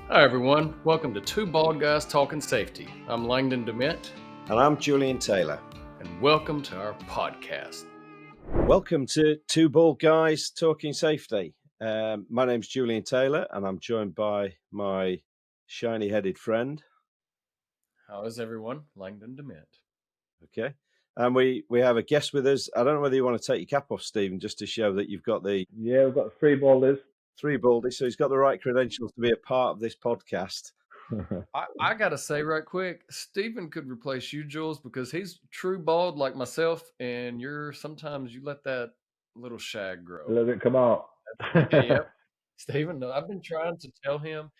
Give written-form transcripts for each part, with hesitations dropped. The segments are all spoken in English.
Hi, everyone. Welcome to Two Bald Guys Talking Safety. I'm Langdon and And I'm Julian Taylor. and welcome to our podcast. Welcome to Two Bald Guys Talking Safety. My name's Julian Taylor, and I'm joined by my shiny-headed friend. How is everyone? Langdon and Okay. And we have a guest with us. I don't know whether you want to take your cap off, Stephen, just to show that you've got the Yeah, we've got three boulders. three baldies, so he's got the right credentials to be a part of this podcast. I got to say right quick, Steven could replace you, Jules, because he's true bald like myself, and sometimes you let that little shag grow. Let it come out. Yep. Steven, no, I've been trying to tell him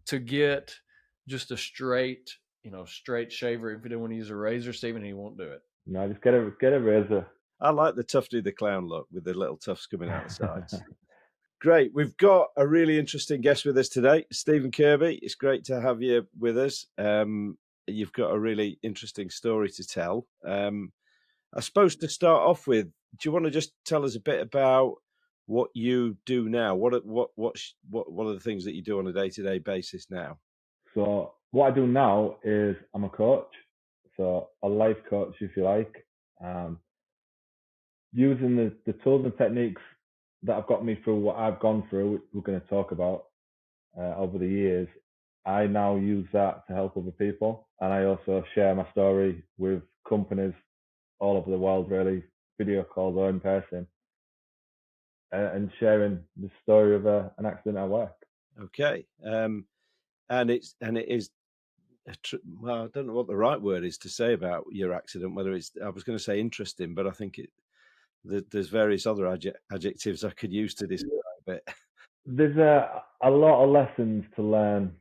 to get just a straight shaver. If he didn't want to use a razor, Steven, he won't do it. No, just get a razor. I like the Tufty the Clown look with the little tufts coming out the sides. Great. We've got a really interesting guest with us today, Stephen Kirby. It's great to have you with us. You've got a really interesting story to tell. I suppose to start off with, do you want to just tell us a bit about what you do now? What are the things that you do on a day-to-day basis now? So what I do now is I'm a coach, so a life coach, if you like, using the tools and techniques that have got me through what I've gone through, which we're going to talk about over the years. I now use that to help other people, and I also share my story with companies all over the world, really, video calls or in person, and sharing the story of an accident at work. Okay. And it is well, I don't know what the right word is to say about your accident. Whether it's, I was going to say interesting, but I think there's various other adjectives I could use to describe it. There's a lot of lessons to learn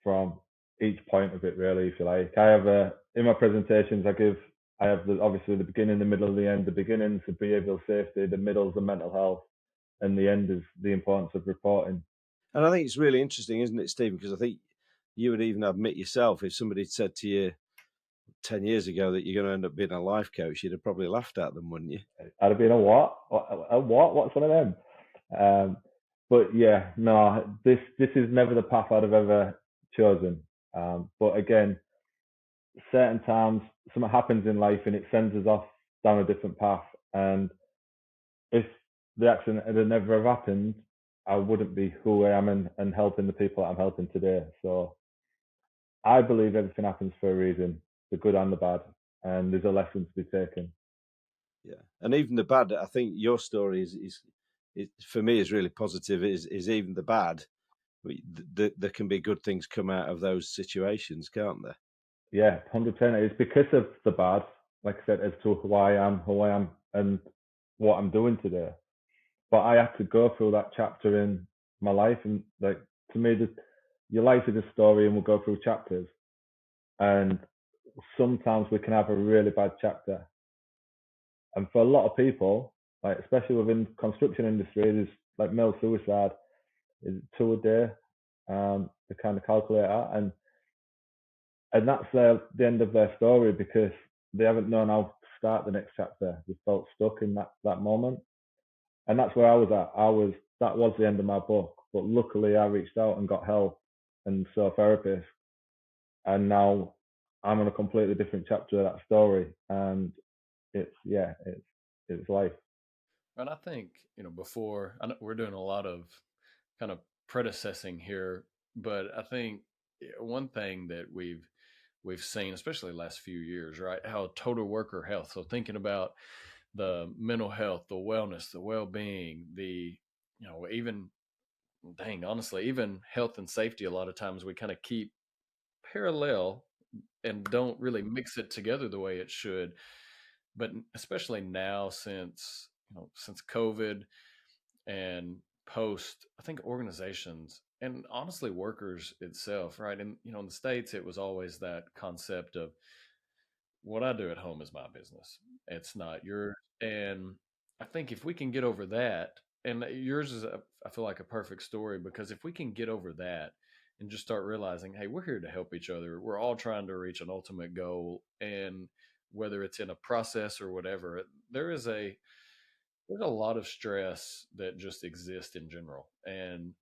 from each point of it, really, if you like. I have in my presentations, I have obviously the beginning, the middle, the end. The beginning's the behavioural safety, the middle's the mental health, and the end is the importance of reporting. And I think it's really interesting, isn't it, Stephen? Because I think you would even admit yourself, if somebody had said to you 10 years ago that you're going to end up being a life coach, you'd have probably laughed at them, wouldn't you? I'd have been a what? A what? What's one of them? But yeah, no, this is never the path I'd have ever chosen. But again, certain times something happens in life and it sends us off down a different path. And if the accident had never have happened, I wouldn't be who I am and helping the people that I'm helping today. So I believe everything happens for a reason, the good and the bad, and there's a lesson to be taken. Yeah, and even the bad, I think your story is for me is really positive. Is even the bad, there can be good things come out of those situations, can't there? Yeah, 100%. It's because of the bad, like I said, as to who I am, and what I'm doing today. But I had to go through that chapter in my life, and like to me, your life is a story, and we'll go through chapters. And sometimes we can have a really bad chapter, and for a lot of people, like especially within construction industry, there's like male suicide is 2 a day. They kind of calculate that, and that's the end of their story because they haven't known how to start the next chapter. They felt stuck in that moment, and that's where I was at. That was the end of my book, but luckily I reached out and got help and saw a therapist, and now I'm on a completely different chapter of that story, and it's life. And I think, I know we're doing a lot of kind of predecessing here, but I think one thing that we've seen, especially the last few years, right? How total worker health. So thinking about the mental health, the wellness, the well-being, even honestly, even health and safety, a lot of times we kind of keep parallel and don't really mix it together the way it should. But especially now since COVID and post, I think organizations and honestly workers itself, right? And in the States, it was always that concept of what I do at home is my business. It's not yours. And I think if we can get over that, and yours is, I feel like a perfect story because if we can get over that and just start realizing, hey, we're here to help each other. We're all trying to reach an ultimate goal. And whether it's in a process or whatever, there's a lot of stress that just exists in general. And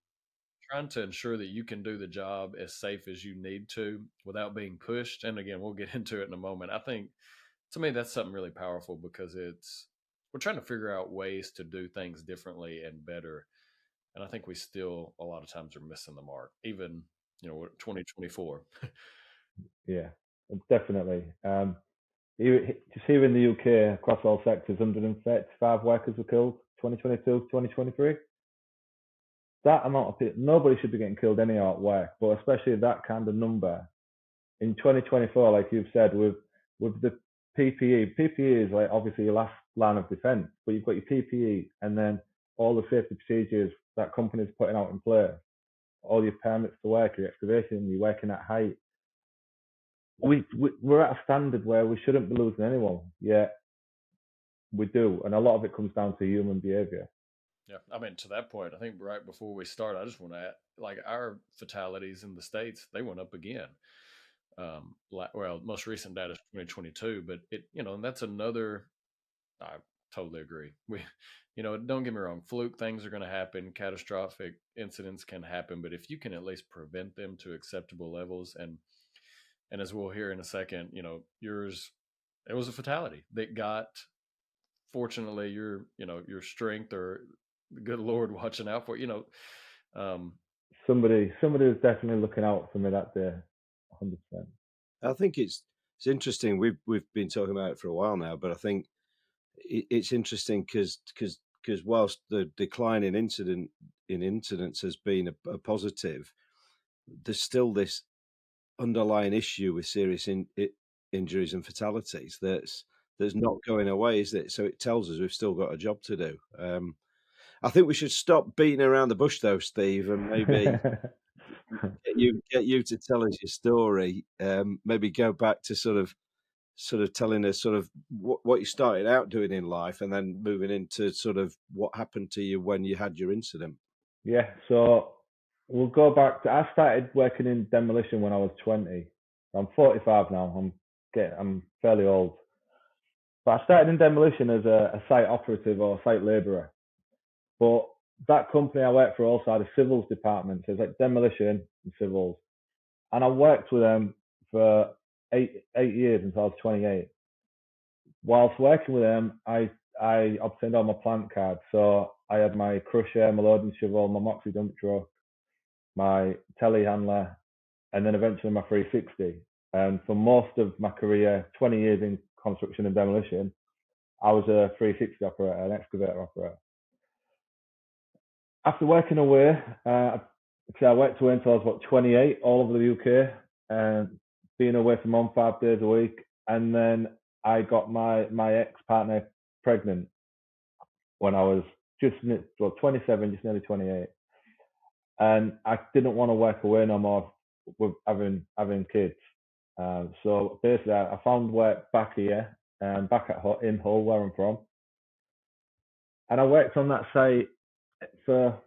trying to ensure that you can do the job as safe as you need to without being pushed. And again, we'll get into it in a moment. I think to me that's something really powerful because we're trying to figure out ways to do things differently and better. And I think we still a lot of times are missing the mark, even 2024. Yeah, definitely. Just here in the UK, across all sectors, 135 workers were killed 2022, 2023. That amount of people, nobody should be getting killed anyhow at work, but especially that kind of number in 2024, like you've said, with the PPE. PPE is like obviously your last line of defense, but you've got your PPE and then all the safety procedures that companies putting out in place, all your permits to work, your excavation, you're working at height. We're at a standard where we shouldn't be losing anyone, yet we do, and a lot of it comes down to human behavior. Yeah, I mean, to that point, I think right before we start, I just want to add, like our fatalities in the States, they went up again. Well, most recent data is 2022, but and that's another. I totally agree. Don't get me wrong, fluke things are going to happen, catastrophic incidents can happen, but if you can at least prevent them to acceptable levels, and as we'll hear in a second, yours, it was a fatality that got, fortunately, your strength or the good Lord watching out for Somebody was definitely looking out for me that day, 100%. I think it's interesting. We've been talking about it for a while now, but I think it's interesting because whilst the decline in incidents has been a positive, there's still this underlying issue with serious injuries and fatalities that's not going away, is it? So it tells us we've still got a job to do. I think we should stop beating around the bush, though, Steve, and maybe get you to tell us your story. Maybe go back to sort of telling us sort of what you started out doing in life, and then moving into sort of what happened to you when you had your incident. Yeah, so we'll go back to, I started working in demolition when I was 20. I'm 45 now. I'm fairly old. But I started in demolition as a site operative or site labourer. But that company I worked for also had a civils department. So it's like demolition and civils. And I worked with them for eight years until I was 28. Whilst working with them, I obtained all my plant cards. So I had my crusher, my loading shovel, my Moxie dump truck, my telehandler, and then eventually my 360. And for most of my career, 20 years in construction and demolition, I was a 360 operator, an excavator operator. After working away, I worked away until I was about 28, all over the UK, and being away from home 5 days a week. And then I got my ex-partner pregnant when I was just 27, just nearly 28. And I didn't want to work away no more with having kids. So basically, I found work back here, back in Hull, where I'm from. And I worked on that site for,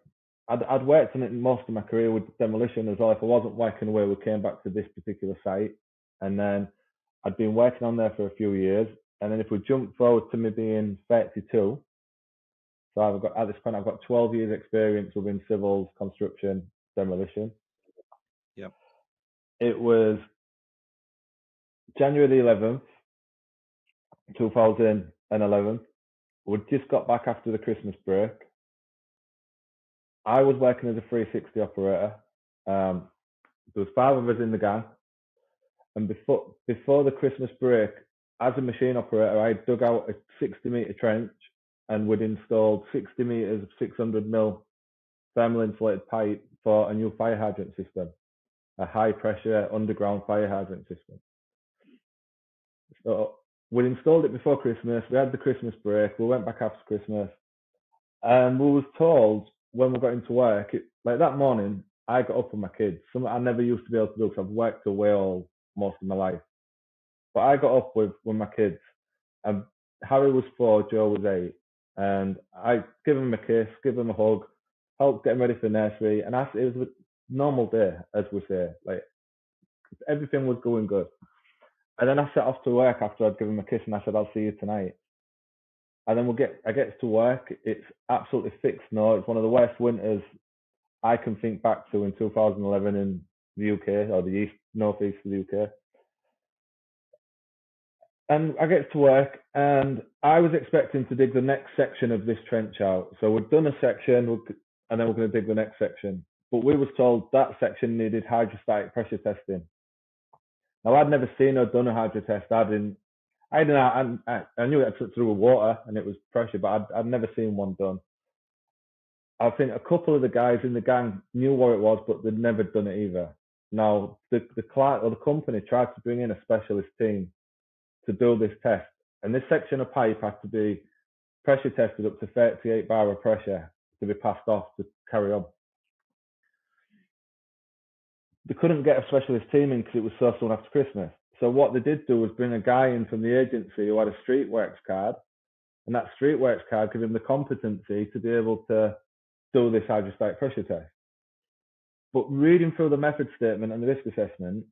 I'd worked on it most of my career with demolition as well. If I wasn't working away, we came back to this particular site. And then I'd been working on there for a few years. And then if we jump forward to me being 32, so at this point, I've got 12 years experience within civils, construction, demolition. Yep. It was January the 11th, 2011. We just got back after the Christmas break. I was working as a 360 operator. There was 5 of us in the gang. And before the Christmas break, as a machine operator, I dug out a 60-metre trench and we'd installed 60 metres of 600 mil thermal insulated pipe for a new fire hydrant system, a high pressure underground fire hydrant system. So we installed it before Christmas. We had the Christmas break. We went back after Christmas. And we was told when we got into work, like that morning, I got up with my kids. Something I never used to be able to do because I've worked away most of my life. But I got up with my kids. And Harry was 4, Joe was 8. And I give him a kiss, give him a hug, helped get him ready for nursery. And it was a normal day, as we say. Like everything was going good. And then I set off to work after I'd given him a kiss and I said, I'll see you tonight. And then I get to work. It's absolutely thick snow. It's one of the worst winters I can think back to in 2011 in the UK, or the northeast of the UK. And I get to work, and I was expecting to dig the next section of this trench out. So we'd done a section, and then we're going to dig the next section. But we were told that section needed hydrostatic pressure testing. Now, I'd never seen or done a hydro test. I knew it had to do with water and it was pressure, but I'd never seen one done. I think a couple of the guys in the gang knew what it was, but they'd never done it either. Now, the client or the company tried to bring in a specialist team to do this test, and this section of pipe had to be pressure tested up to 38 bar of pressure to be passed off to carry on. They couldn't get a specialist team in because it was so soon after Christmas. So what they did do was bring a guy in from the agency who had a streetworks card, and that streetworks card gave him the competency to be able to do this hydrostatic pressure test. But reading through the method statement and the risk assessment,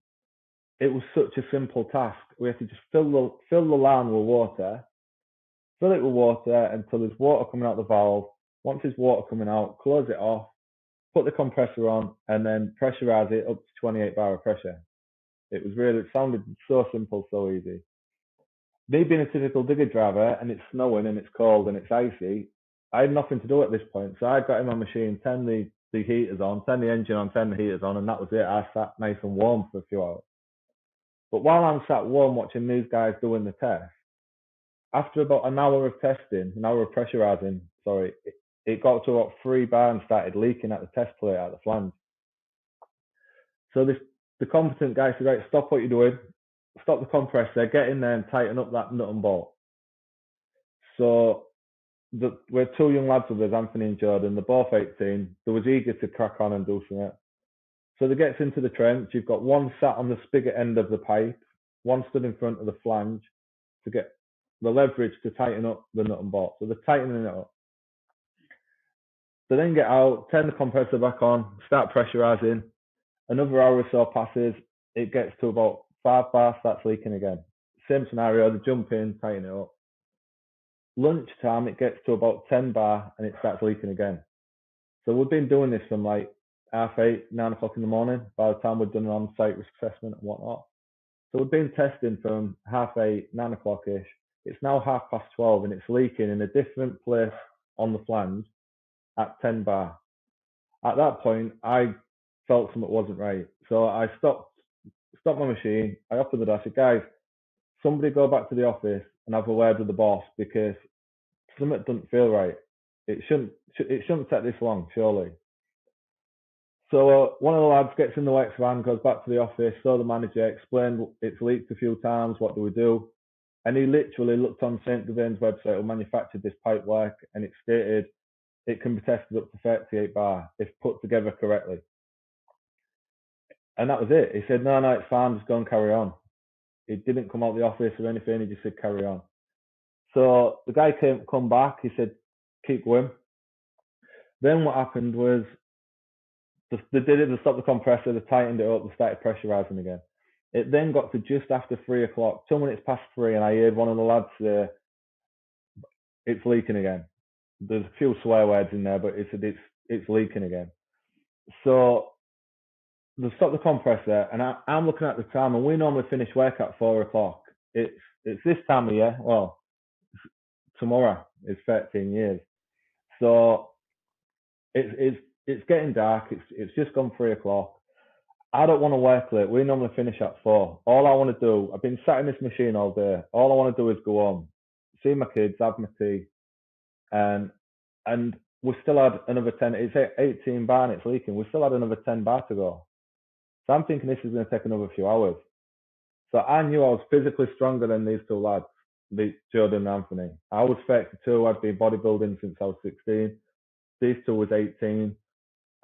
it was such a simple task. We had to just fill the line with water, fill it with water until there's water coming out the valve. Once there's water coming out, close it off, put the compressor on, and then pressurize it up to 28 bar of pressure. It sounded so simple, so easy. Me being a typical digger driver, and it's snowing and it's cold and it's icy, I had nothing to do at this point. So I got in my machine, turned the heaters on, turned the engine on, turned the heaters on, and that was it. I sat nice and warm for a few hours. But while I'm sat warm watching these guys doing the test, after about an hour of testing, an hour of pressurizing, it got to about 3 bar and started leaking at the test plate at the flange. So the competent guy said, right, stop what you're doing, stop the compressor, get in there and tighten up that nut and bolt. So we had 2 young lads with us, Anthony and Jordan. They're both 18. They was eager to crack on and do something. So they gets into the trench. You've got one sat on the spigot end of the pipe, one stood in front of the flange to get the leverage to tighten up the nut and bolt. So they're tightening it up. They then get out, turn the compressor back on, start pressurizing. Another hour or so passes. It gets to about 5 bar, starts leaking again. Same scenario, they jump in, tighten it up. Lunchtime, it gets to about 10 bar and it starts leaking again. So we've been doing this from like 8:30, 9 o'clock in the morning by the time we've done an on-site risk assessment and whatnot. So we've been testing from 8:30, 9 o'clock-ish. It's now 12:30 and it's leaking in a different place on the flange at 10 bar. At that point, I felt something wasn't right. So I stopped my machine. I offered the door. I said, guys, somebody go back to the office and have a word with the boss because something doesn't feel right. It shouldn't take this long, surely. So one of the lads gets in the works van, goes back to the office, saw the manager, explained it's leaked a few times, what do we do? And he literally looked on St. Gavein's website who manufactured this pipework, and it stated it can be tested up to 38 bar if put together correctly. And that was it. He said, no, it's fine, just go and carry on. He didn't come out of the office or anything, he just said carry on. So the guy come back, he said, keep going. Then what happened was they did it, they stopped the compressor, they tightened it up, they started pressurizing again. It then got to just after 3 o'clock, 2 minutes past 3, and I heard one of the lads say, it's leaking again. There's a few swear words in there, but it's leaking again. So they stopped the compressor, and I'm looking at the time, and we normally finish work at 4 o'clock. It's this time of year. Well, tomorrow is 13 years. So it's getting dark. It's just gone 3 o'clock. I don't want to work late. We normally finish at 4. All I want to do, I've been sat in this machine all day. All I want to do is go home, see my kids, have my tea, and we still had another 10. It's 18 bar and it's leaking. We still had another 10 bar to go. So I'm thinking this is going to take another few hours. So I knew I was physically stronger than these 2 lads, Jordan and Anthony. I was 32. I'd been bodybuilding since I was 16. These 2 was 18.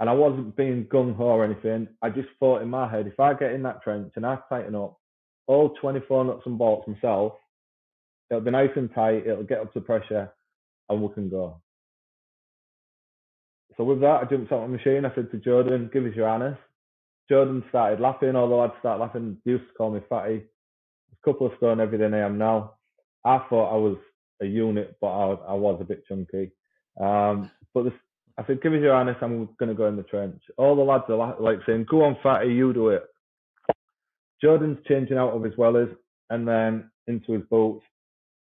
And I wasn't being gung-ho or anything. I just thought in my head, if I get in that trench and I tighten up all 24 nuts and bolts myself, it'll be nice and tight, it'll get up to pressure, and we can go. So with that, I jumped out of the machine. I said to Jordan, give us your honest. Jordan started laughing, all the lads started laughing. They used to call me fatty. A couple of stone heavier than I am now. I thought I was a unit, but I was a bit chunky. But I said, give us your harness, I'm going to go in the trench. All the lads are like saying, go on, fatty, you do it. Jordan's changing out of his wellies and then into his boots.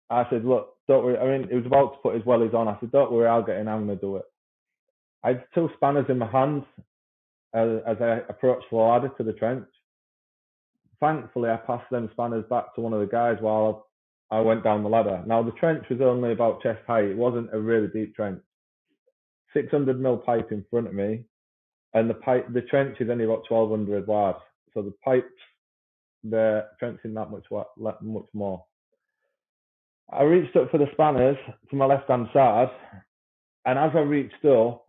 I said, look, don't worry. I mean, he was about to put his wellies on. I said, don't worry, I'll get in, I'm going to do it. I had 2 spanners in my hands as I approached the ladder to the trench. Thankfully, I passed them spanners back to one of the guys while I went down the ladder. Now, the trench was only about chest height. It wasn't a really deep trench. 600mm pipe in front of me, and the trench is only about 1200 wide. So the pipes, they're trenching that much more. I reached up for the spanners to my left-hand side, and as I reached up,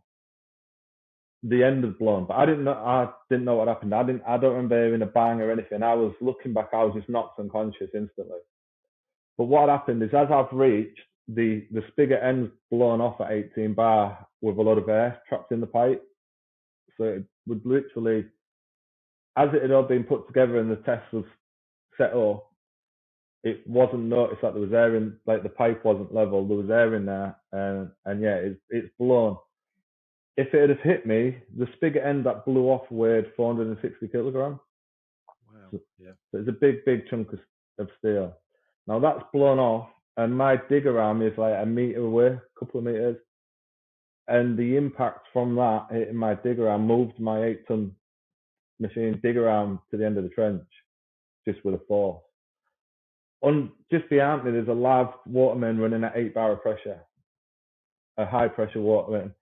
the end had blown. But I didn't know what happened. I don't remember hearing a bang or anything. I was looking back, I was just knocked unconscious instantly. But what happened is, as I've reached, the spigot end's blown off at 18 bar with a lot of air trapped in the pipe. So it would literally, as it had all been put together and the test was set up, it wasn't noticed that there was air in, like the pipe wasn't level, there was air in there, and yeah, it's blown. If it had hit me, the spigot end that blew off weighed 460 kilograms. Wow. Yeah. So it's a big chunk of steel. Now that's blown off, and my digger arm is like a meter away, a couple of meters. And the impact from that hitting my digger arm moved my 8-ton machine digger arm to the end of the trench, just with a force. Just behind me, there's a live waterman running at 8 bar of pressure, a high pressure waterman.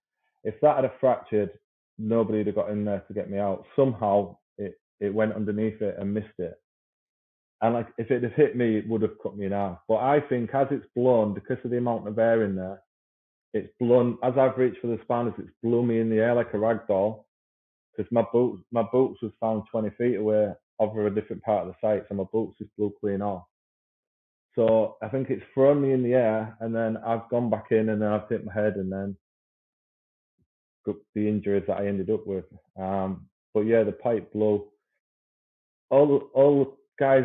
If that had fractured, nobody would have got in there to get me out. Somehow it went underneath it and missed it. And like, if it had hit me, it would have cut me in half. But I think as it's blown, because of the amount of air in there, it's blown, as I've reached for the spanners, it's blew me in the air like a rag doll. Because my boots was found 20 feet away over a different part of the site, so my boots just blew clean off. So I think it's thrown me in the air, and then I've gone back in, and then I've hit my head, and then got the injuries that I ended up with. But yeah, the pipe blew. All the guys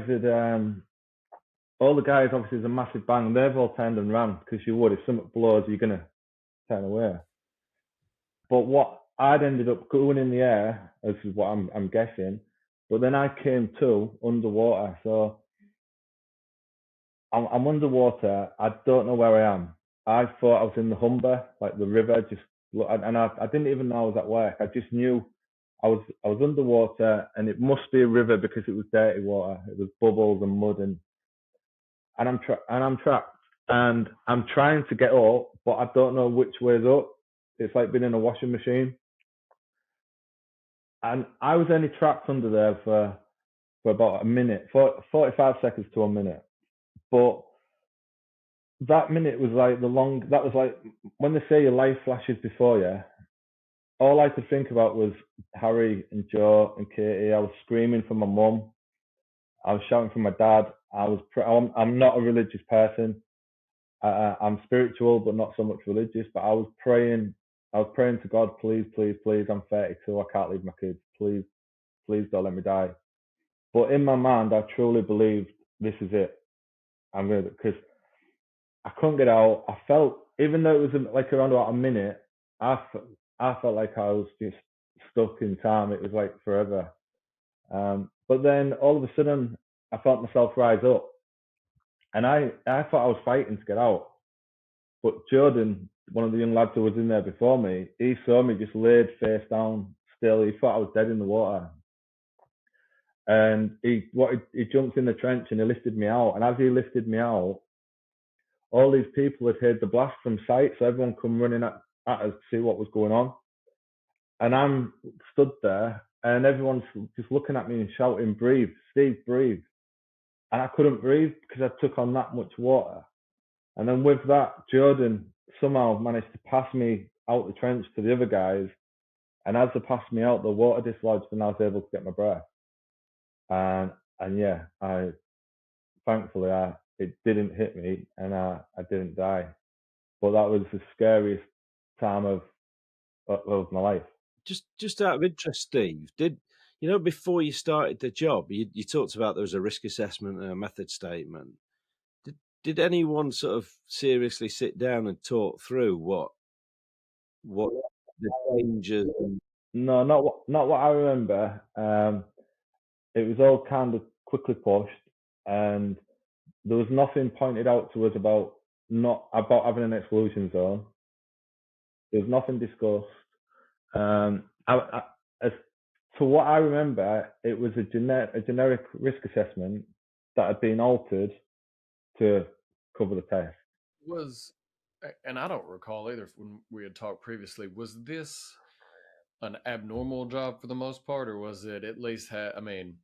obviously there's a massive bang. They've all turned and ran, because you would, if something blows, you're gonna turn away. But what I'd ended up going in the air, this is what I'm guessing, but then I came to underwater. So I'm underwater. I don't know where I am. I thought I was in the Humber, like the river, and I didn't even know I was at work. I just knew I was underwater, and it must be a river because it was dirty water. It was bubbles and mud, and I'm trapped, and I'm trying to get up, but I don't know which way's up. It's like being in a washing machine. And I was only trapped under there for about a minute, 45 seconds to a minute. But that minute was like that was like when they say your life flashes before you, all I could think about was Harry and Joe and Katie. I was screaming for my mum. I was shouting for my dad. I'm not a religious person. I'm spiritual, but not so much religious. But I was praying to God, please, please, please. I'm 32. I can't leave my kids. Please, please don't let me die. But in my mind, I truly believed this is it. I'm going to, because I couldn't get out. I felt, even though it was like around about a minute, I felt like I was just stuck in time. It was like forever. But then all of a sudden, I felt myself rise up, and I thought I was fighting to get out. But Jordan, one of the young lads who was in there before me, he saw me just laid face down still. He thought I was dead in the water. And he jumped in the trench and he lifted me out. And as he lifted me out, all these people had heard the blast from sight, so everyone come running at us to see what was going on. And I'm stood there, and everyone's just looking at me and shouting, "Breathe, Steve, breathe!" And I couldn't breathe because I took on that much water. And then with that, Jordan somehow managed to pass me out the trench to the other guys. And as they passed me out, the water dislodged, and I was able to get my breath. And yeah, thankfully it didn't hit me, and I didn't die. But that was the scariest time of my life. Just out of interest, Steve, before you started the job, you talked about there was a risk assessment and a method statement. Did anyone sort of seriously sit down and talk through what the dangers. No, not what I remember. It was all kind of quickly pushed, and there was nothing pointed out to us about having an exclusion zone. There was nothing discussed. As to what I remember, it was a generic risk assessment that had been altered to cover the test. Was and I don't recall either when we had talked previously. Was this an abnormal job for the most part, or was it at least? I mean,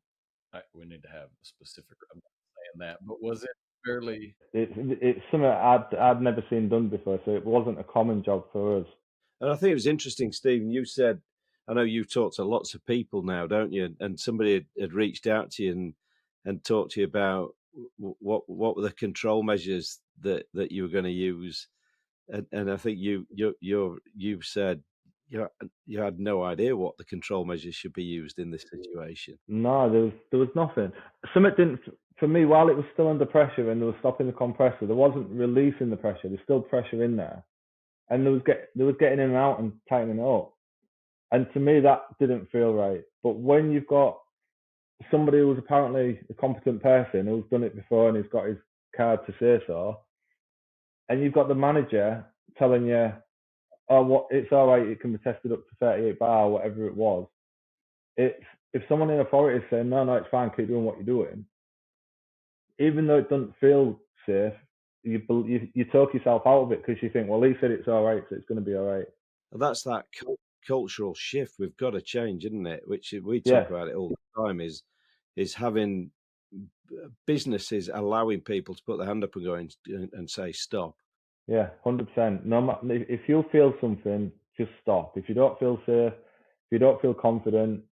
we need to have a specific. I'm not saying that, but was it fairly? It's something I'd never seen done before, so it wasn't a common job for us. And I think it was interesting, Stephen. You said, I know you've talked to lots of people now, don't you? And somebody had reached out to you and talked to you about what were the control measures that you were going to use. And I think you've said you had no idea what the control measures should be used in this situation. No, there was nothing. Something didn't for me while it was still under pressure and they were stopping the compressor. There wasn't releasing the pressure. There's still pressure in there, and there was getting in and out and tightening it up. And to me, that didn't feel right. But when you've got somebody who's apparently a competent person who's done it before and he's got his card to say so, and you've got the manager telling you, "Oh, what? It's all right. It can be tested up to 38 bar, whatever it was." It's if someone in authority is saying, "No, it's fine. Keep doing what you're doing," even though it doesn't feel safe, you talk yourself out of it because you think, "Well, he said it's all right, so it's going to be all right." And that's that cultural shift we've got to change, isn't it? Which we talk about it all the time. Is having businesses allowing people to put their hand up and go and say stop. Yeah, 100%. No matter if you feel something, just stop. If you don't feel safe, if you don't feel confident,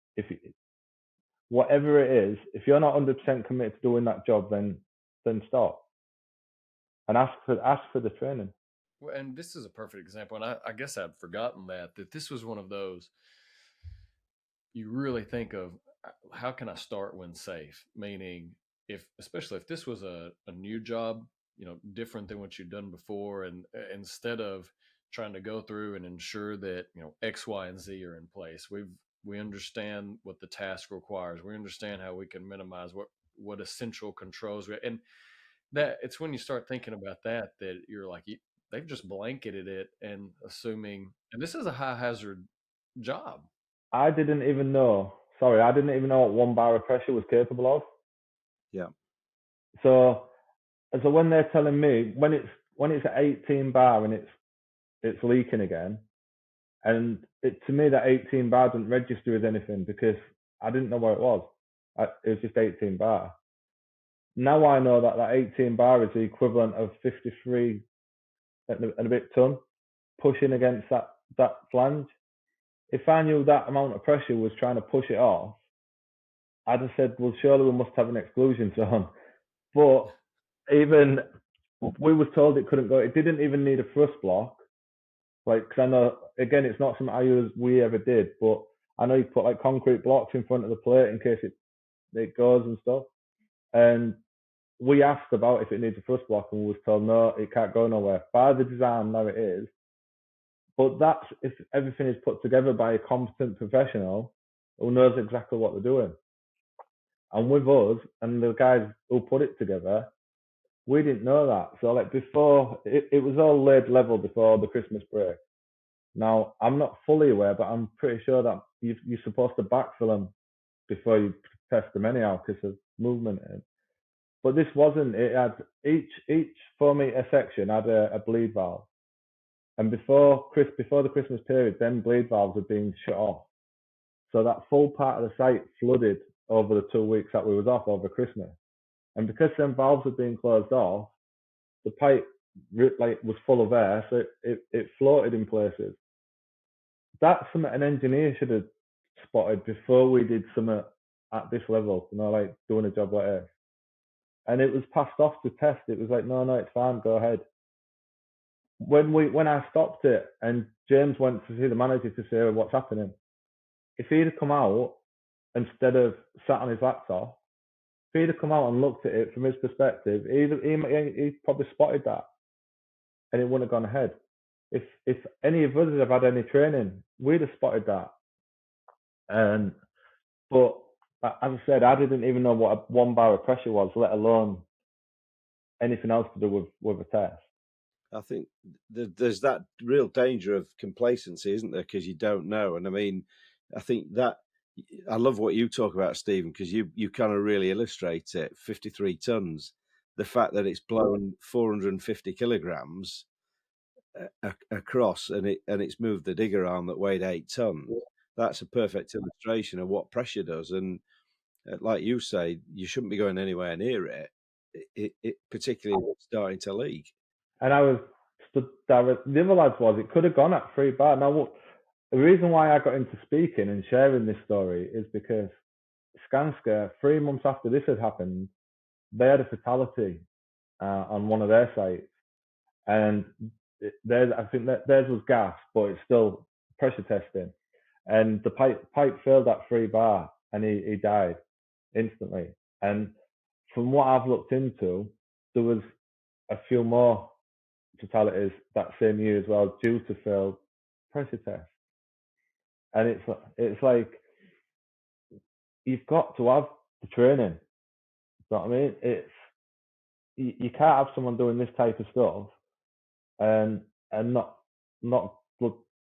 whatever it is, if you're not 100% committed to doing that job, then stop and ask for the training. Well, and this is a perfect example, and I guess I'd forgotten that this was one of those you really think of how can I start when safe? Meaning, especially if this was a new job, different than what you've done before, and instead of trying to go through and ensure that X, Y, and Z are in place, we understand what the task requires. We understand how we can minimize what essential controls and that it's when you start thinking about that you're like they've just blanketed it and assuming, and this is a high hazard job. I didn't even know. Sorry, I didn't even know what 1 bar of pressure was capable of. Yeah. So when they're telling me when it's at 18 bar and it's leaking again, and to me that 18 bar doesn't register as anything because I didn't know what it was. It was just 18 bar. Now I know that 18 bar is the equivalent of 53 and a bit ton pushing against that flange. If I knew that amount of pressure was trying to push it off, I'd have said, well, surely we must have an exclusion zone. But even we was told it couldn't go. It didn't even need a thrust block. Like, cause I know, again, it's not something we ever did, but I know you put like concrete blocks in front of the plate in case it goes and stuff. And we asked about if it needs a thrust block and we was told, no, it can't go nowhere. By the design, now it is. But that's if everything is put together by a competent professional who knows exactly what they're doing. And with us and the guys who put it together, we didn't know that. So like before, it was all laid level before the Christmas break. Now, I'm not fully aware, but I'm pretty sure that you're supposed to backfill them before you test them anyhow because of movement. But this wasn't. It had each 4 meter section had a bleed valve. And before the Christmas period, then bleed valves were being shut off. So that full part of the site flooded over the 2 weeks that we was off over Christmas. And because them valves were being closed off, the pipe was full of air, so it floated in places. That's something an engineer should have spotted before we did something at this level, like doing a job like this. And it was passed off to test. It was like, no, it's fine, go ahead. When I stopped it and James went to see the manager to say what's happening, if he'd have come out instead of sat on his laptop, if he'd have come out and looked at it from his perspective, he probably spotted that and it wouldn't have gone ahead. if any of us have had any training, we'd have spotted that. But as I said, I didn't even know what a 1 bar of pressure was, let alone anything else to do with a test. I think there's that real danger of complacency, isn't there? Because you don't know. And I mean, I think that I love what you talk about, Stephen, because you kind of really illustrate it. 53 tons, the fact that it's blown 450 kilograms across, and it's moved the digger arm that weighed 8 tons. That's a perfect illustration of what pressure does. And like you say, you shouldn't be going anywhere near it. It particularly if it's starting to leak. And I was stood there. The other lads was, it could have gone at 3 bar. Now, the reason why I got into speaking and sharing this story is because Skanska, 3 months after this had happened, they had a fatality on one of their sites. And I think that theirs was gas, but it's still pressure testing. And the pipe failed at 3 bar, and he died instantly. And from what I've looked into, there was a few more fatalities that same year as well due to failed pressure tests. And it's like, you've got to have the training. You know what I mean? You can't have someone doing this type of stuff and not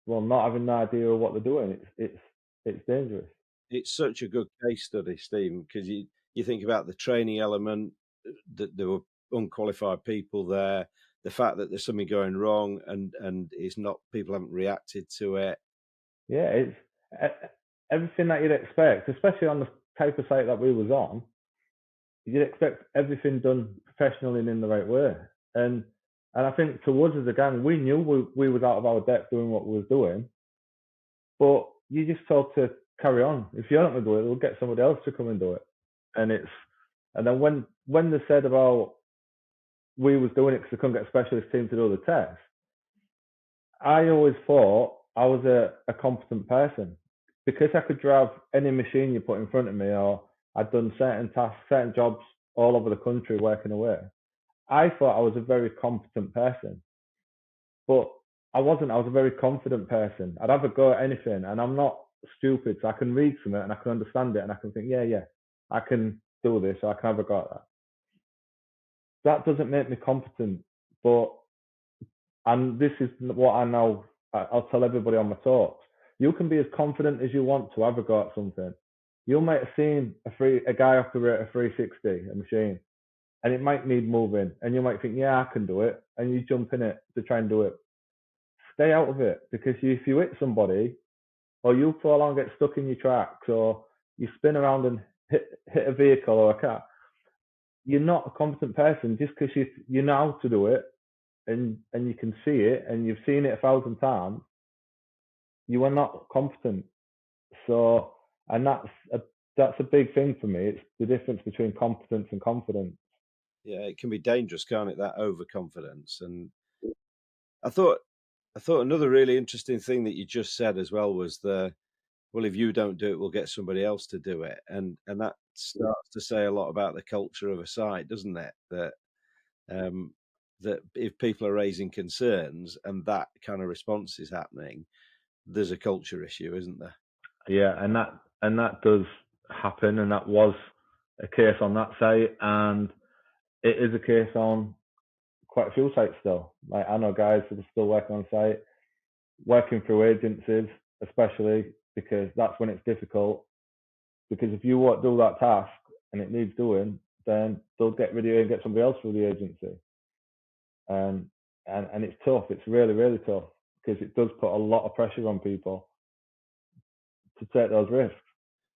having no idea of what they're doing. It's dangerous. It's such a good case study, Stephen, because you think about the training element, that there were unqualified people there, the fact that there's something going wrong and it's not, people haven't reacted to it. Yeah, it's everything that you'd expect, especially on the type of site that we was on. You'd expect everything done professionally and in the right way. And I think to us as a gang, we knew we was out of our depth doing what we was doing, but you just told to carry on. If you don't want to do it, we'll get somebody else to come and do it. And then when they said about we was doing it because they couldn't get a specialist team to do the test, I always thought I was a competent person because I could drive any machine you put in front of me, or I'd done certain tasks, certain jobs all over the country working away. I thought I was a very competent person, but I wasn't. I was a very confident person. I'd have a go at anything, and I'm not stupid, so I can read something and I can understand it, and I can think, yeah, I can do this, or I can have a go at that. That doesn't make me competent, and this is what I'll tell everybody on my talks. You can be as confident as you want to have a go at something. You might have seen a guy operate a 360, a machine, and it might need moving, and you might think, yeah, I can do it, and you jump in it to try and do it. Stay out of it, because if you hit somebody, or you fall and get stuck in your tracks, or you spin around and hit a vehicle or a car, you're not a competent person just because you know how to do it, and you can see it, and you've seen it 1,000 times. You are not competent. So, and that's a big thing for me. It's the difference between competence and confidence. Yeah, it can be dangerous, can't it? That overconfidence. And I thought another really interesting thing that you just said as well was well, if you don't do it, we'll get somebody else to do it, and that starts to say a lot about the culture of a site, doesn't it? That if people are raising concerns and that kind of response is happening, there's a culture issue, isn't there? Yeah, and that does happen, and that was a case on that site, and it is a case on quite a few sites still. Like, I know guys that are still working on site, working through agencies, especially because that's when it's difficult. Because if you won't do that task and it needs doing, then they'll get rid of you and get somebody else through the agency. And it's tough. It's really, really tough, because it does put a lot of pressure on people to take those risks.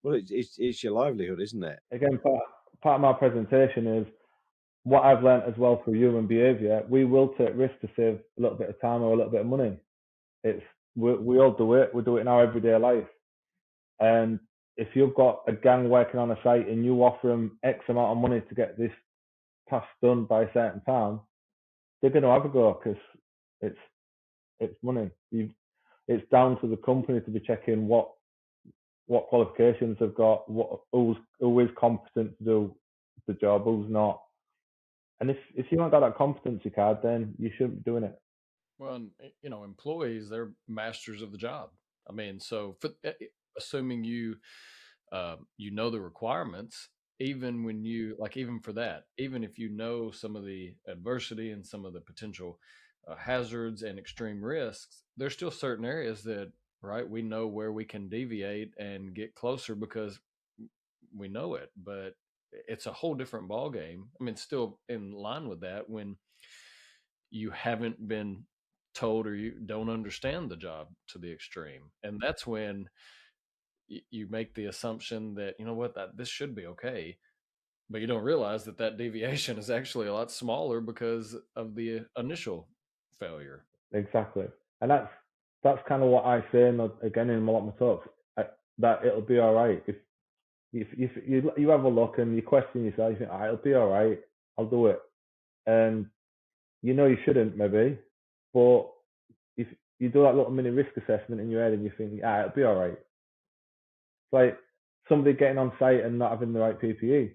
Well, it's your livelihood, isn't it? Again, part of my presentation is what I've learned as well through human behaviour. We will take risks to save a little bit of time or a little bit of money. We all do it. We do it in our everyday life. And if you've got a gang working on a site and you offer them X amount of money to get this task done by a certain time, they're going to have a go, because it's money. It's down to the company to be checking what qualifications they've got, who is competent to do the job, who's not. And if you haven't got that competency card, then you shouldn't be doing it. Well, and, employees, they're masters of the job. I mean, so assuming you know the requirements, even when you like, even for that, even if you know some of the adversity and some of the potential hazards and extreme risks, there's still certain areas that, right, we know where we can deviate and get closer because we know it. But it's a whole different ball game. I mean, still in line with that when you haven't been told or you don't understand the job to the extreme, and that's when you make the assumption that, you know what, that this should be okay, but you don't realize that that deviation is actually a lot smaller because of the initial failure. Exactly, and that's kind of what I say again in a lot of my talks. That it'll be all right if you have a look and you question yourself, you think, it'll be all right, I'll do it, and you shouldn't maybe, but if you do that little mini risk assessment in your head and you think, it'll be all right. It's like somebody getting on site and not having the right PPE.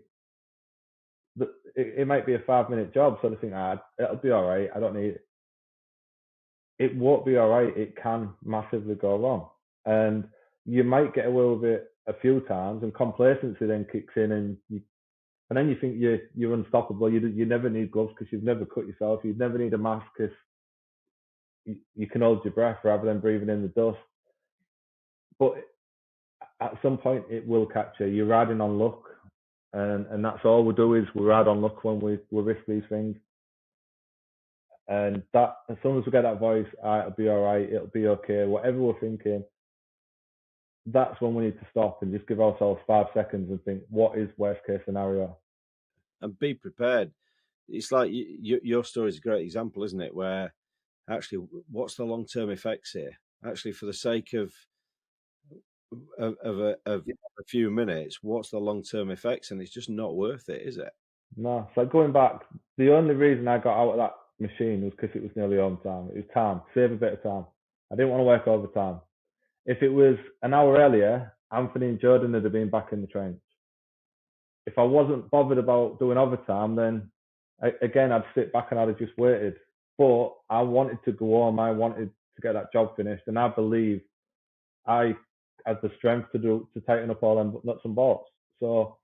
It might be a 5-minute job, so they think, it'll be all right, I don't need it. It won't be all right. It can massively go wrong, and you might get away with it a few times, and complacency then kicks in, and then you think you're unstoppable. You never need gloves because you've never cut yourself. You never need a mask because you can hold your breath rather than breathing in the dust. But at some point, it will catch you. You're riding on luck, and that's all we do is we ride on luck when we risk these things. And that, as soon as we get that voice, it'll be all right, it'll be okay, whatever we're thinking, that's when we need to stop and just give ourselves 5 seconds and think, what is worst case scenario? And be prepared. It's like your story is a great example, isn't it? Where actually, what's the long-term effects here? Actually, for the sake of a few minutes, what's the long-term effects? And it's just not worth it, is it? No. So going back, the only reason I got out of that machine was because it was nearly home time. It was time, save a bit of time. I didn't want to work overtime. If it was an hour earlier, Anthony and Jordan would have been back in the trench. If I wasn't bothered about doing overtime, then again, I'd sit back and I'd have just waited. But I wanted to go home. I wanted to get that job finished. And I believe I had the strength to tighten up all them nuts and bolts. So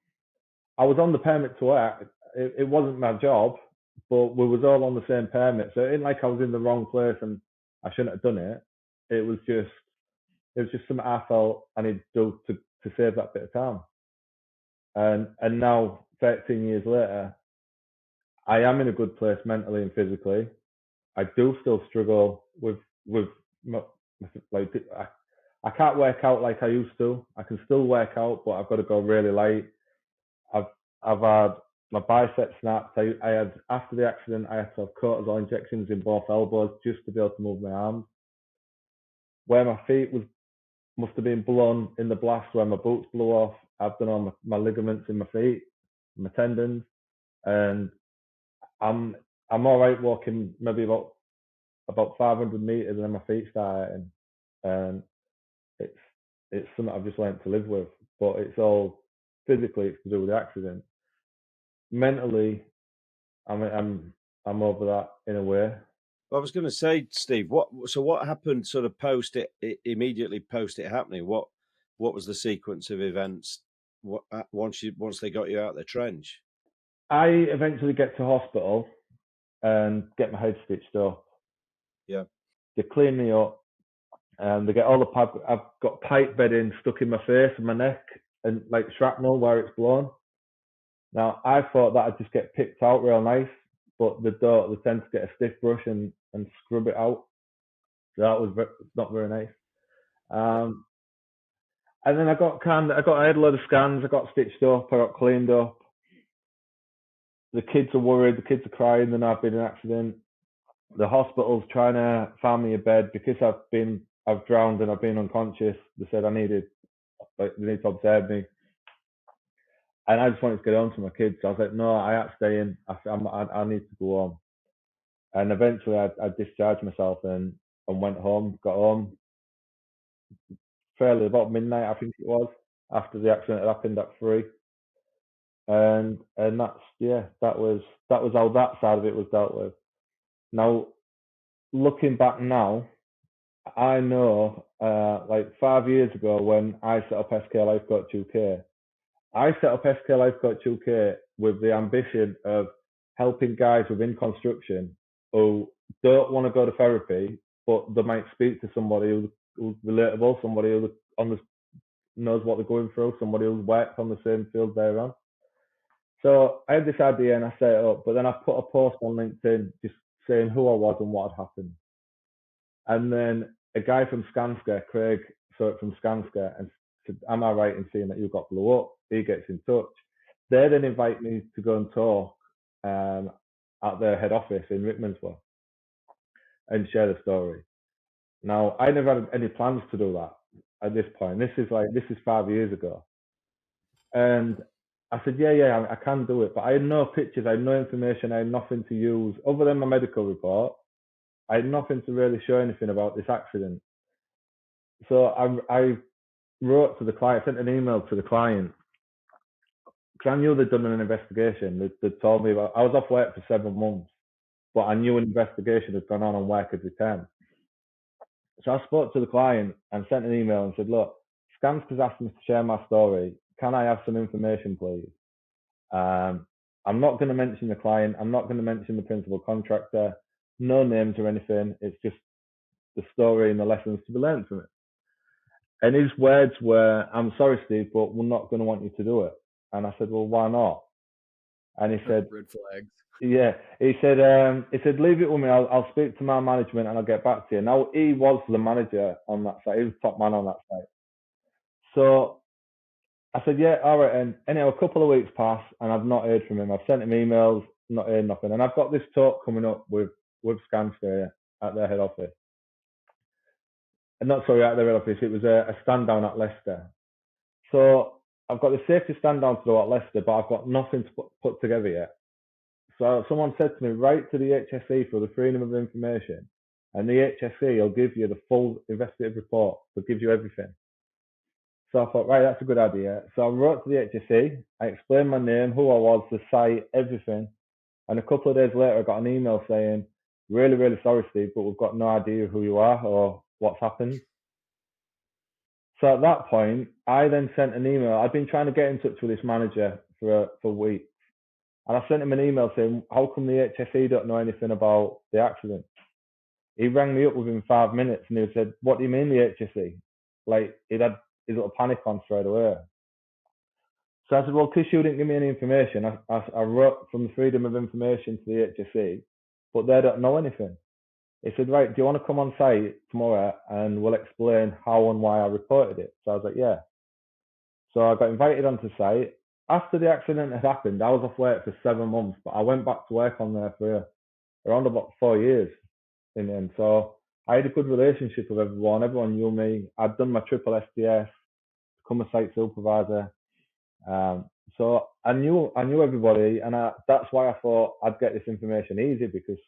I was on the permit to work. It wasn't my job, but we was all on the same permit. So it ain't like I was in the wrong place and I shouldn't have done it. It was just something I felt I needed to do to save that bit of time. And now, 13 years later, I am in a good place mentally and physically. I do still struggle with like, I can't work out like I used to. I can still work out, but I've got to go really light. I've had my bicep snapped. I had, after the accident, I had to have cortisol injections in both elbows just to be able to move my arms. Where my feet must have been blown in the blast where my boots blew off. I've done all my ligaments in my feet, my tendons, and I'm all right walking maybe about 500 meters, and then my feet start hurting, and it's something I've just learned to live with. But it's all physically, it's to do with the accident. Mentally, I'm over that in a way. Well, I was going to say, Steve, what happened sort of immediately post it happening? What was the sequence of events? Once they got you out of the trench? I eventually get to hospital and get my head stitched up. Yeah. They clean me up and they get all the pipe. I've got pipe bedding stuck in my face and my neck and like shrapnel where it's blown. Now, I thought that I'd just get picked out real nice, but they don't. They tend to get a stiff brush and scrub it out. So that was not very nice. And then I had a load of scans. I got stitched up. I got cleaned up. The kids are worried. The kids are crying. Then I've been in an accident. The hospital's trying to find me a bed because I've drowned and I've been unconscious. They said they need to observe me. And I just wanted to get home to my kids. So I was like, no, I have to stay in. I need to go home. And eventually I discharged myself and went home, got home fairly about midnight, I think it was, after the accident had happened at 3. And that was how that side of it was dealt with. Now, looking back now, I know, like 5 years ago when I set up SK Life Coach UK, I set up SK Life Coach UK with the ambition of helping guys within construction who don't want to go to therapy, but they might speak to somebody who's relatable, somebody who knows what they're going through, somebody who's worked on the same field they're on. So I had this idea and I set it up, but then I put a post on LinkedIn just saying who I was and what had happened. And then a guy from Skanska, Craig, saw it from Skanska and said, am I right in seeing that you got blew up? He gets in touch. They then invite me to go and talk at their head office in Rickmansworth and share the story. Now, I never had any plans to do that at this point. This is 5 years ago. And I said, yeah, I can do it. But I had no pictures, I had no information, I had nothing to use other than my medical report. I had nothing to really show anything about this accident. So I wrote to the client, sent an email to the client, because I knew they'd done an investigation. They'd told me about, I was off work for 7 months, but I knew an investigation had gone on and work had returned. So I spoke to the client and sent an email and said, look, Skanska's asked me to share my story. Can I have some information, please? I'm not going to mention the client. I'm not going to mention the principal contractor. No names or anything. It's just the story and the lessons to be learned from it. And his words were, I'm sorry, Steve, but we're not going to want you to do it. And I said, well, why not? And he said, red flags. Yeah, he said, leave it with me. I'll speak to my management and I'll get back to you. Now, he was the manager on that site. He was the top man on that site. So I said, yeah, all right. And anyhow, a couple of weeks passed and I've not heard from him. I've sent him emails, not heard nothing. And I've got this talk coming up with Skanska at their head office. Not sorry, at their head office. It was a stand down at Leicester. So I've got the safety stand down to do at Leicester, but I've got nothing to put together yet. So someone said to me, write to the HSE for the freedom of information, and the HSE will give you the full investigative report. They'll give you everything. So I thought, right, that's a good idea. So I wrote to the HSE. I explained my name, who I was, the site, everything. And a couple of days later, I got an email saying, really, really sorry, Steve, but we've got no idea who you are or what's happened. So at that point, I then sent an email. I'd been trying to get in touch with this manager for weeks. And I sent him an email saying, how come the HSE don't know anything about the accident? He rang me up within 5 minutes and he said, what do you mean the HSE? Like, he'd had his little panic on straight away. So I said, well, because you didn't give me any information, I wrote from the freedom of information to the HSE, but they don't know anything. He said, right, do you want to come on site tomorrow and we'll explain how and why I reported it? So I was like, yeah. So I got invited onto site. After the accident had happened, I was off work for 7 months, but I went back to work on there for around about 4 years in the end. So I had a good relationship with everyone. Everyone knew me. I'd done my triple SDS, become a site supervisor. So I knew everybody, and that's why I thought I'd get this information easy, because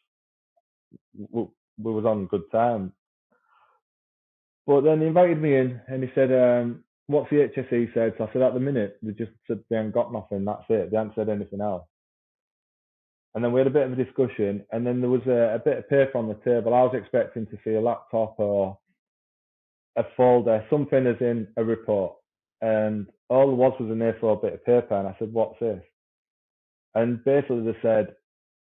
we was on good terms. But then he invited me in and he said, what's the HSE said? So I said, at the minute, they just said they haven't got nothing, that's it. They haven't said anything else. And then we had a bit of a discussion, and then there was a bit of paper on the table. I was expecting to see a laptop or a folder, something as in a report. And all there was an A4 bit of paper, and I said, what's this? And basically they said,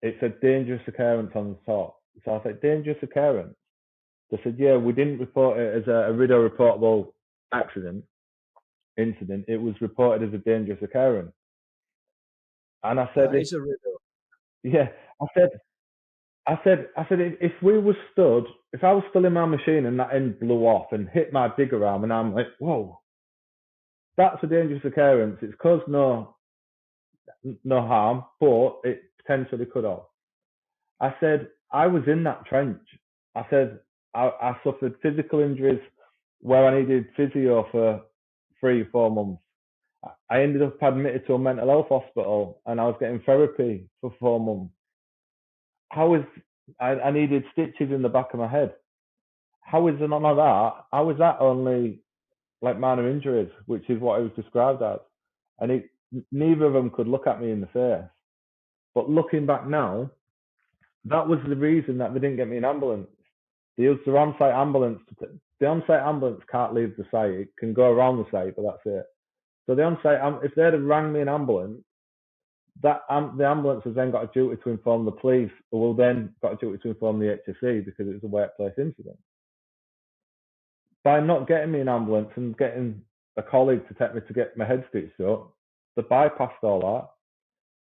it said dangerous occurrence on the top. So I said, dangerous occurrence? They said, yeah, we didn't report it as a RIDO reportable incident. It was reported as a dangerous occurrence. And I said, That is a riddle. Yeah, I said, if we were stood, if I was still in my machine and that end blew off and hit my digger arm, and I'm like, whoa, that's a dangerous occurrence. It's caused no harm, but it potentially could have. I said, I was in that trench. I said, I suffered physical injuries where I needed physio for 3 or 4 months. I ended up admitted to a mental health hospital and I was getting therapy for 4 months. I needed stitches in the back of my head. How is none of that? How is that only like minor injuries, which is what it was described as? And neither of them could look at me in the face. But looking back now, that was the reason that they didn't get me an ambulance. They use their on-site ambulance. The on-site ambulance can't leave the site. It can go around the site, but that's it. So the on-site, if they'd have rang me an ambulance, the ambulance has then got a duty to inform the police, who will then got a duty to inform the HSE because it was a workplace incident. By not getting me an ambulance and getting a colleague to take me to get my head stitched up, they bypassed all that.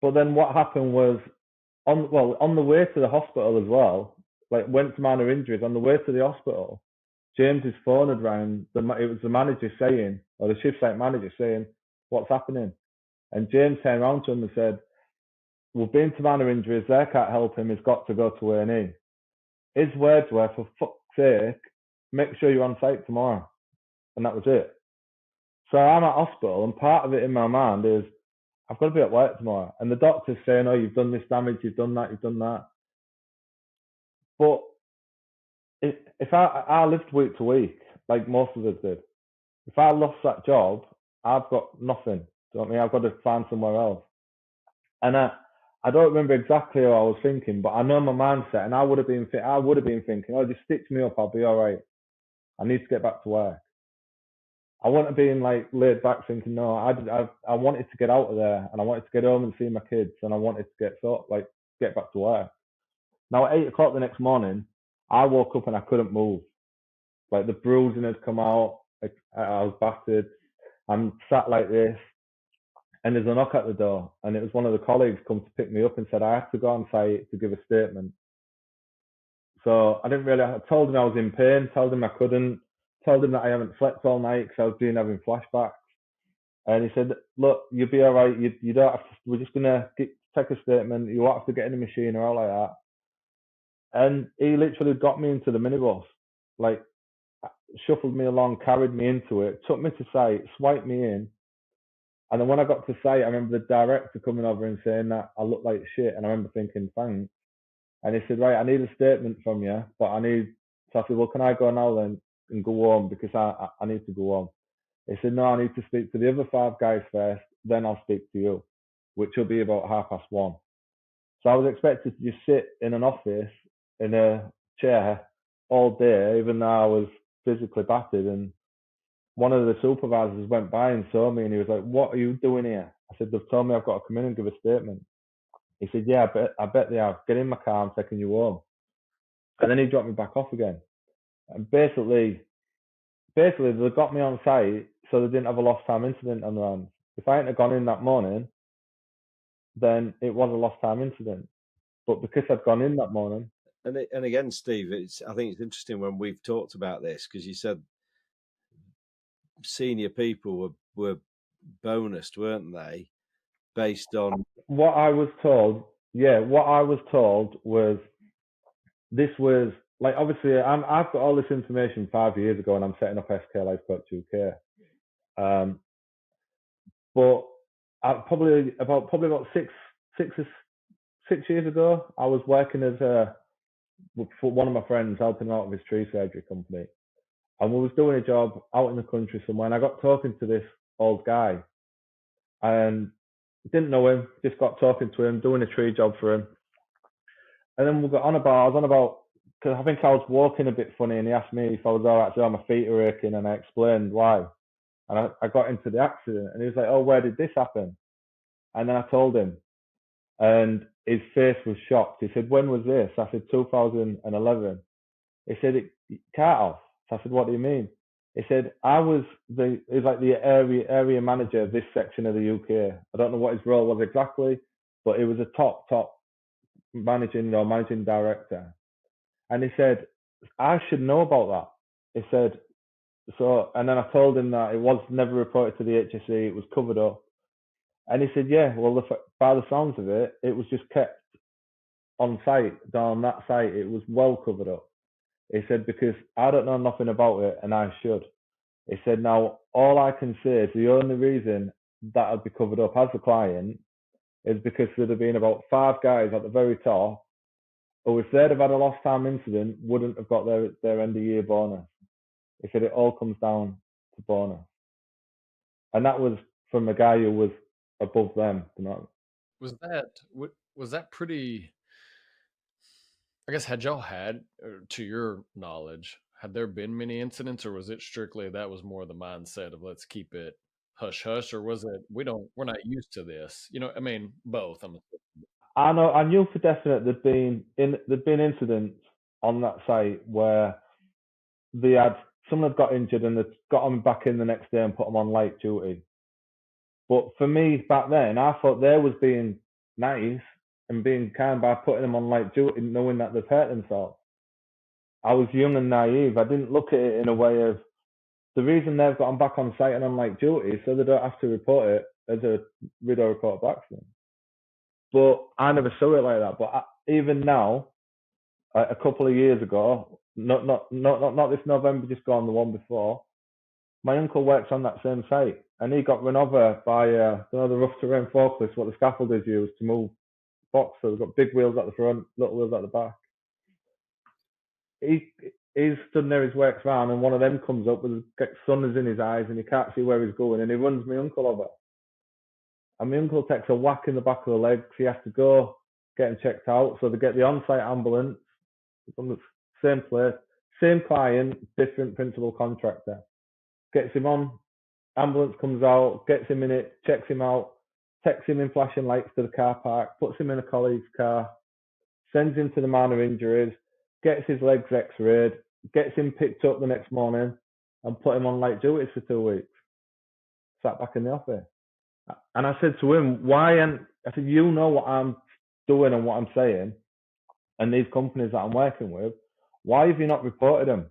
But then what happened was, on the way to the hospital as well, like went to minor injuries, on the way to the hospital, James's phone had rang. It was the manager saying, or the shift site manager saying, what's happening? And James turned around to him and said, we've been to minor injuries, they can't help him, he's got to go to A&E. His words were, for fuck's sake, make sure you're on site tomorrow. And that was it. So I'm at hospital, and part of it in my mind is, I've got to be at work tomorrow. And the doctor's saying, oh, you've done this damage, you've done that, you've done that. But if I lived week to week, like most of us did, if I lost that job, I've got nothing. Do you know what I mean? I've got to find somewhere else. And I don't remember exactly how I was thinking, but I know my mindset, and I would have been thinking, oh, just stitch me up, I'll be all right. I need to get back to work. I wasn't being like laid back thinking, no, I wanted to get out of there, and I wanted to get home and see my kids, and I wanted to get back to work. Now at 8 o'clock the next morning, I woke up and I couldn't move. Like the bruising had come out, I was battered. I'm sat like this, and there's a knock at the door, and it was one of the colleagues come to pick me up and said I have to go on site to give a statement. So I told him I was in pain, told him I couldn't, told him that I haven't slept all night because I was having flashbacks. And he said, look, you'll be all right. You don't have to, we're just going to take a statement. You won't have to get in the machine or all like that. And he literally got me into the minibus, like shuffled me along, carried me into it, took me to site, swiped me in. And then when I got to site, I remember the director coming over and saying that I looked like shit. And I remember thinking, thanks. And he said, right, I need a statement from you, but so I said, well, can I go now then and go home because I need to go home. He said, no, I need to speak to the other 5 guys first, then I'll speak to you, which will be about 1:30. So I was expected to just sit in an office in a chair all day, even though I was physically battered. And one of the supervisors went by and saw me, and he was like, what are you doing here? I said, they've told me I've got to come in and give a statement. He said, yeah, I bet they have. Get in my car, I'm taking you home. And then he dropped me back off again. And basically they got me on site so they didn't have a lost time incident on their hands. If I hadn't have gone in that morning, then it was a lost time incident. But because I'd gone in that morning. And again, Steve, I think it's interesting when we've talked about this, because you said senior people were bonused, weren't they? Based on what I was told was this was like, obviously I've got all this information 5 years ago, and I'm setting up SK Life Coach UK. But probably about six years ago, I was working for one of my friends, helping out with his tree surgery company, and we was doing a job out in the country somewhere, and I got talking to this old guy, and didn't know him, just got talking to him, doing a tree job for him. And then I was on about, because I think I was walking a bit funny, and he asked me if I was all right, so my feet are aching, and I explained why. And I got into the accident, and he was like, oh, where did this happen? And then I told him, and his face was shocked. He said, when was this? I said, 2011. He said, it can't have. So I said, what do you mean? He said, I was the area manager of this section of the UK. I don't know what his role was exactly, but it was a top managing director. And he said, I should know about that. He said, so, and then I told him that it was never reported to the HSE, it was covered up. And he said, yeah, well, by the sounds of it, it was just kept on site, down that site, it was well covered up. He said, because I don't know nothing about it, and I should. He said, now, all I can say is the only reason that would be covered up as a client is because there'd have been about 5 guys at the very top who, if they'd have had a lost time incident, wouldn't have got their end of year bonus. He said, it all comes down to bonus. And that was from a guy who was above them. You know? Was that pretty? I guess had y'all had, to your knowledge, had there been many incidents, or was it strictly that was more the mindset of let's keep it hush hush, or was it we're not used to this? I mean, both. I knew for definite there'd been incidents on that site where they had someone had got injured and they'd got them back in the next day and put them on light duty. But for me back then, I thought they was being nice and being kind by putting them on light duty, knowing that they've hurt themselves. I was young and naive. I didn't look at it in a way of the reason they've got them back on site and on light duty is so they don't have to report it as a RIDO reportable accident. But I never saw it like that. But even now, a couple of years ago, not this November, just gone, the one before, my uncle works on that same site, and he got run over by the rough terrain forklifts, what the scaffolders use to move box. So they've got big wheels at the front, little wheels at the back. He's stood near his works van, and one of them comes up with sun in his eyes, and he can't see where he's going, and he runs my uncle over. And my uncle takes a whack in the back of the legs. He has to go get him checked out. So they get the on-site ambulance from the same place, same client, different principal contractor. Gets him on, ambulance comes out, gets him in it, checks him out, takes him in flashing lights to the car park, puts him in a colleague's car, sends him to the minor injuries, gets his legs x-rayed, gets him picked up the next morning and put him on light duties for 2 weeks. Sat back in the office. And I said to him, why? And I said, you know what I'm doing and what I'm saying, and these companies that I'm working with, why have you not reported them?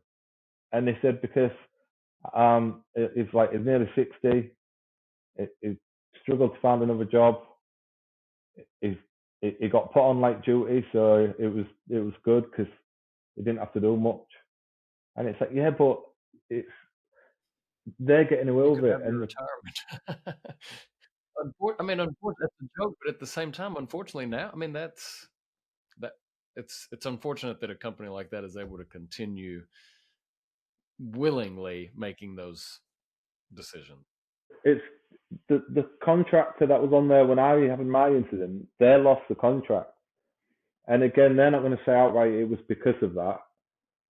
And they said, because he's nearly 60. He struggled to find another job. He got put on light duty, so it was good because he didn't have to do much. And it's like, yeah, but they're getting away with it. And retirement. I mean, unfortunately, that's a joke, but at the same time, unfortunately, now, I mean, it's unfortunate that a company like that is able to continue willingly making those decisions. It's the contractor that was on there when I had my incident. They lost the contract, and again, they're not going to say outright it was because of that.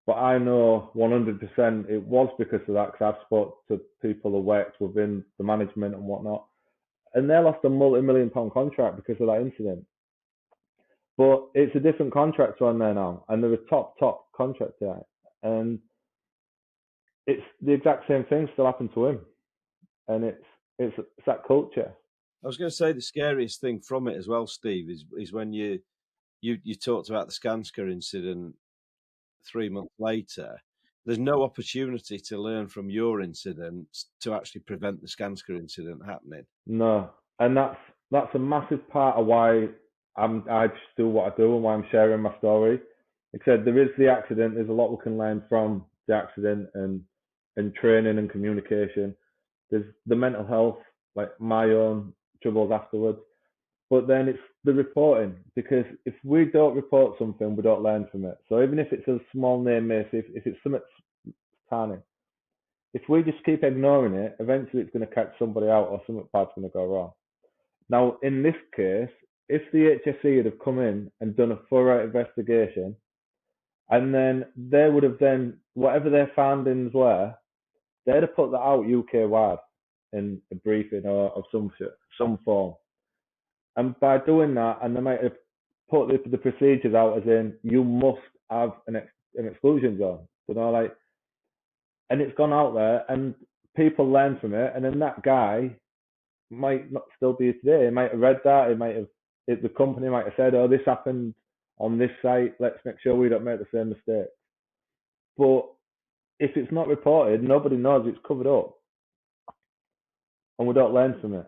But I know 100% it was because of that, because I've spoke to people who worked within the management and whatnot, and they lost a multi-million-pound contract because of that incident. But it's a different contractor on there now, and they're a top contractor, and it's the exact same thing still happened to him, and it's that culture. I was going to say the scariest thing from it as well, Steve, is when you talked about the Skanska incident 3 months later. There's no opportunity to learn from your incident to actually prevent the Skanska incident happening. No, and that's a massive part of why I just do what I do and why I'm sharing my story. Like I said, there is the accident. There's a lot we can learn from the accident and training and communication. There's the mental health, like my own troubles afterwards. But then it's the reporting, because if we don't report something, we don't learn from it. So even if it's a small near miss, if it's something tiny, if we just keep ignoring it, eventually it's going to catch somebody out or something bad's going to go wrong. Now, in this case, if the HSE had have come in and done a thorough investigation, and then they would have then, whatever their findings were, they'd have put that out UK-wide in a briefing or of some form. And by doing that, and they might have put the procedures out as in, you must have an exclusion zone. And it's gone out there, and people learn from it, and then that guy might not still be here today. He might have read that. The company might have said, "Oh, this happened on this site. Let's make sure we don't make the same mistake." But if it's not reported, nobody knows it's covered up, and we don't learn from it.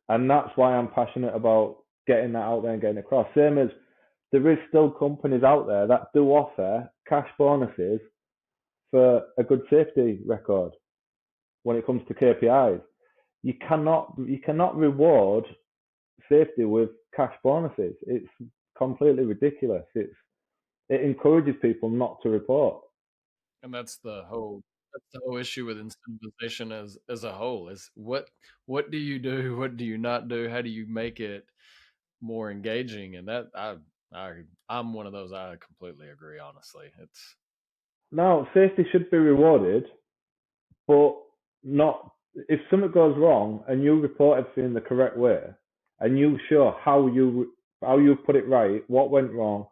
And that's why I'm passionate about getting that out there and getting it across. Same as there is still companies out there that do offer cash bonuses for a good safety record when it comes to KPIs. You cannot reward safety with cash bonuses. It's completely ridiculous. It encourages people not to report. And that's the whole issue with incentivization as a whole, is what do you do, what do you not do, how do you make it more engaging? And that I'm one of those. I completely agree. Honestly, it's Now, safety should be rewarded, but not if something goes wrong and you report everything the correct way and you show how you put it right, what went wrong,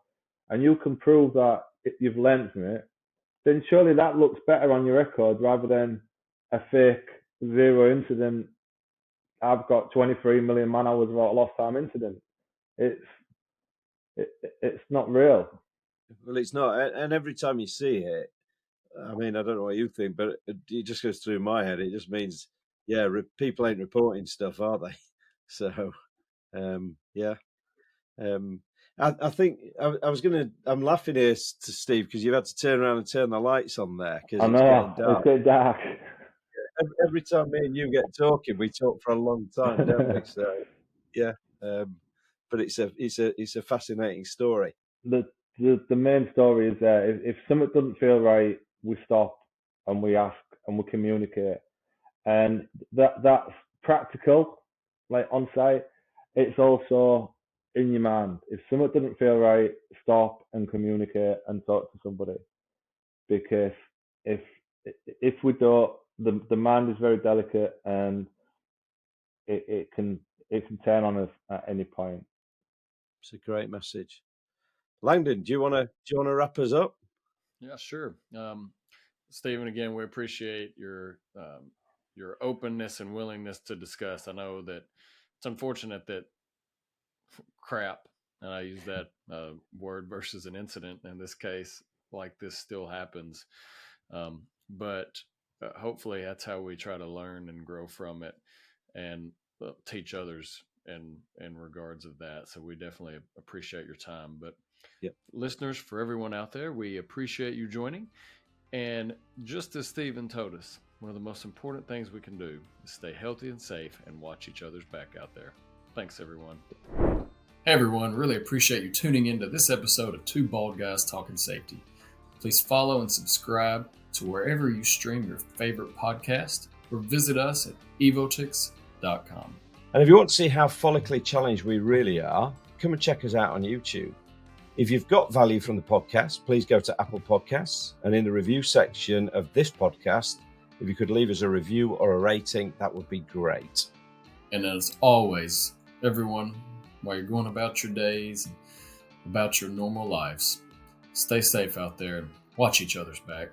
and you can prove that you've learned from it, then surely that looks better on your record rather than a fake zero incident. I've got 23 million man hours without a lost time incident. It's it's not real. Well, it's not. And every time you see it, I mean, I don't know what you think, but it just goes through my head. It just means, yeah, people ain't reporting stuff, are they? So, yeah. I think I was going to. I'm laughing here to Steve because you've had to turn around and turn the lights on there because I it's getting know dark. it's getting dark. Every time me and you get talking, we talk for a long time, don't we? So, yeah. But it's a fascinating story. the main story is if something doesn't feel right, we stop and we ask and we communicate, and that's practical, like on site. It's also in your mind. If something doesn't feel right, stop and communicate and talk to somebody, because if we don't, the mind is very delicate and it can turn on us at any point. It's a great message. Langdon, do you want to wrap us up? Yeah, sure. Stephen, again, we appreciate your openness and willingness to discuss. I know that it's unfortunate that crap, and I use that word versus an incident in this case, like this still happens. But hopefully that's how we try to learn and grow from it and teach others in regards of that. So we definitely appreciate your time. But Yep. Listeners, for everyone out there, we appreciate you joining. And just as Stephen told us, one of the most important things we can do is stay healthy and safe and watch each other's back out there. Thanks, everyone. Hey, everyone. Really appreciate you tuning into this episode of Two Bald Guys Talking Safety. Please follow and subscribe to wherever you stream your favorite podcast or visit us at evotix.com. And if you want to see how follically challenged we really are, come and check us out on YouTube. If you've got value from the podcast, please go to Apple Podcasts, and in the review section of this podcast, if you could leave us a review or a rating, that would be great. And as always, everyone, while you're going about your days, about your normal lives, stay safe out there and watch each other's back.